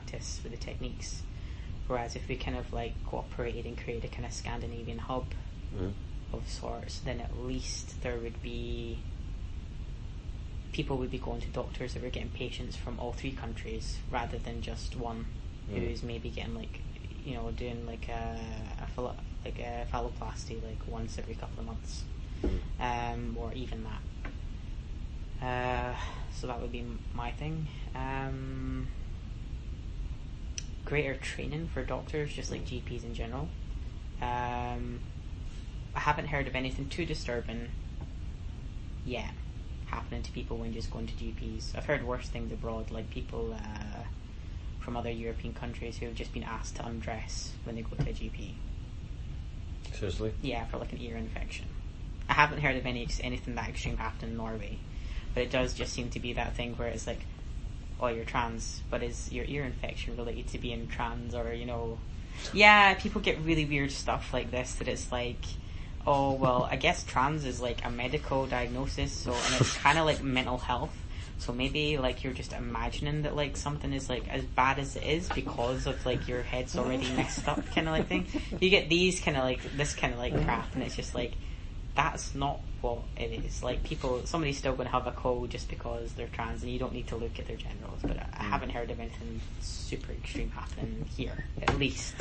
practice with the techniques. Whereas if we kind of like cooperated and created a kind of Scandinavian hub of sorts, then at least there would be people would be going to doctors that were getting patients from all three countries rather than just one who's maybe getting like, you know, doing like a phalloplasty like once every couple of months, or even that. So that would be my thing. Greater training for doctors, just like GPs in general. I haven't heard of anything too disturbing yet happening to people when just going to GPs. I've heard worse things abroad, like people from other European countries who have just been asked to undress when they go to a GP. Seriously? Yeah, for like an ear infection. I haven't heard of anything that extreme happening in Norway, but it does just seem to be that thing where it's like, oh, you're trans, but is your ear infection related to being trans, or, you know... Yeah, people get really weird stuff like this, that it's like, oh, well, I guess trans is like a medical diagnosis, so, and it's kind of like mental health, so maybe like you're just imagining that like something is like as bad as it is because of like your head's already messed up kind of like thing. You get these kind of like, this kind of like crap, and it's just like, that's not what it is. Like, somebody's still going to have a cold just because they're trans, and you don't need to look at their genitals, but I haven't heard of anything super extreme happening here, at least.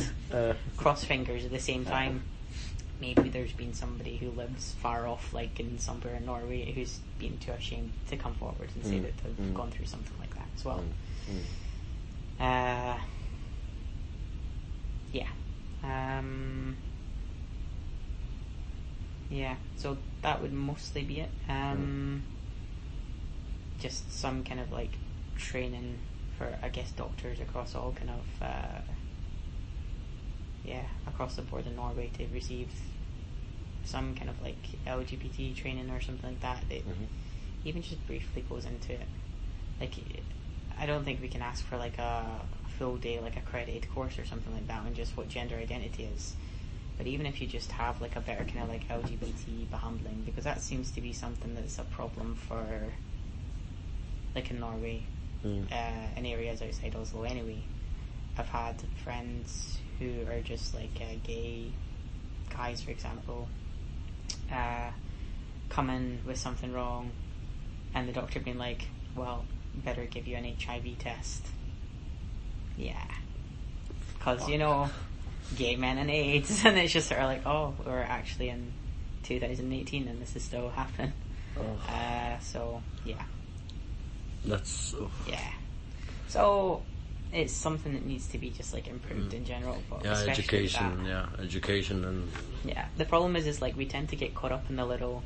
Cross fingers at the same time. Maybe there's been somebody who lives far off, like in somewhere in Norway, who's been too ashamed to come forward and say that they've gone through something like that as well. Yeah, so that would mostly be it. Just some kind of like training for, I guess, doctors across all kind of across the board in Norway to receive some kind of like LGBT training or something like that. It even just briefly goes into it. Like, I don't think we can ask for like a full day, like accredited course or something like that on just what gender identity is. But even if you just have like a better kind of like LGBT behandling, because that seems to be something that's a problem for, like in Norway, in areas outside Oslo anyway. I've had friends who are just like gay guys, for example, come in with something wrong, and the doctor being like, well, better give you an HIV test. Yeah. Because, you know, gay men and AIDS, and it's just sort of like, oh, we're actually in 2018 and this is still happening. So, yeah. That's... Yeah. So, it's something that needs to be just like improved in general. But education and... Yeah, the problem is like we tend to get caught up in the little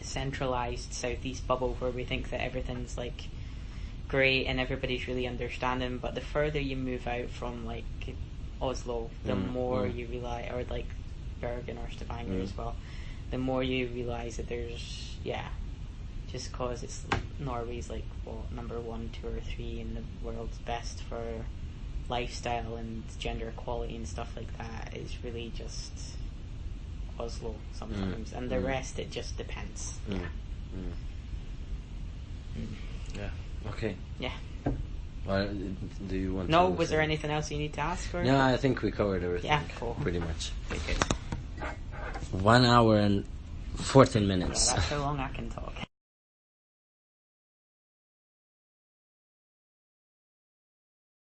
centralised southeast bubble where we think that everything's like great and everybody's really understanding, but the further you move out from like Oslo, the more you realise, or like Bergen or Stavanger as well, the more you realise that there's, just cause it's Norway's like number 1, 2 or 3 in the world's best for lifestyle and gender equality and stuff like that, is really just Oslo sometimes, and the rest it just depends. Okay. Yeah. Well, do you want No, to was there anything else you need to ask? Or? Yeah, I think we covered everything. Yeah, cool. Pretty much. Very good. 1 hour and 14 minutes. Well, that's how long I can talk.